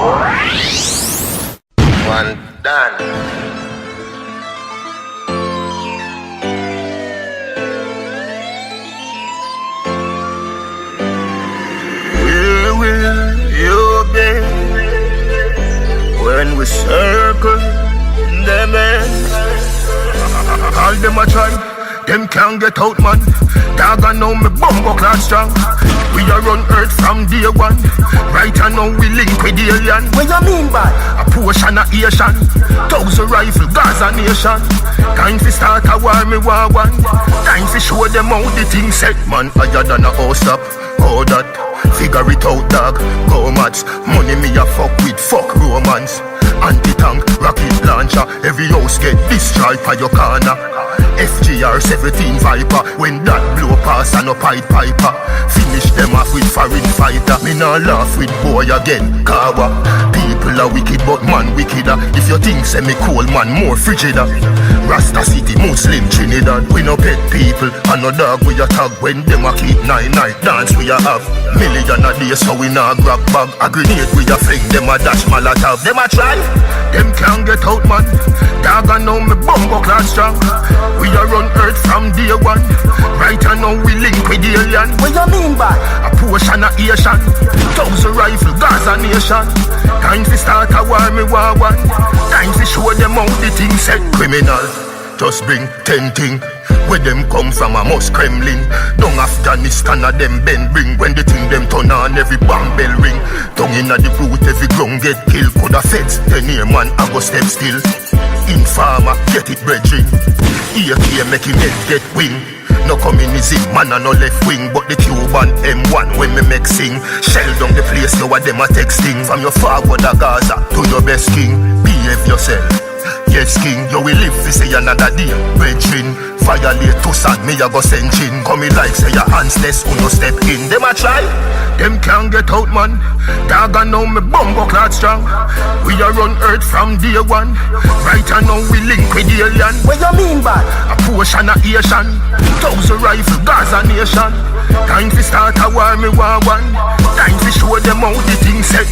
One done. Where will you be when we circle them ends? All them a try, them can't get out, man. Dog I know me bumbo clad strong. We a run earth from day one. Right now we link with the alien. What you mean by? A portion of Asian, 1,000 rifle, Gaza nation. Time to start a war, me war one. Time to show them how the thing set. Man higher than a house up. How that? Figure it out, dog. Go mats. Money me a fuck with, fuck romance. Anti-tank, rocket launcher. Every house get destroyed by your corner. FGR 17 Viper. When that blow pass and a Pied Piper. Finish them off with foreign fighter. Me nah laugh with boy again, Kawa. People are wicked but man wickeder. If you think say me cold man more frigider. Rasta City, Muslim, Trinidad. We no pet people and no dog we a tag. When them a keep night dance we a have. Million a day so we nah grab bag. A grenade we a fling, them a dash Molotov. Them a try, them can't get out man. Dog I know me bumbo clad strong. We a run earth from day one. Right now we link with the alien. What you mean by? A portion of Asian, 1,000 rifle, Gaza nation. Time to start a war, me war one. Time to show them how the thing set. Criminal, just bring 10 thing. Where them come from a must Kremlin. Down Afghanistan a them bend bring. When the thing them turn on every bomb bell ring. Down inna the root every ground get killed. Coulda feds, 10 year man I go step still. Informer, get it brethren. AK make him head get wing. No communism, man a no left wing. But the Cuban M1 when me make sing. Shell down the place, you a them a texting. From your forward a Gaza to your best king. Behave yourself, yes king. You will live to see another day, brethren. Violate Tucson, me a go send chin. Come me like say your hands less, who no step in. Them a try, them can't get out man. Dog I know me bumbo clad strong. We a run earth from day one. Right now we link with the alien. What you mean by? A portion of Asian, 1,000 rifle, Gaza nation. Time to start a war, me war one. Time to show them how the thing set.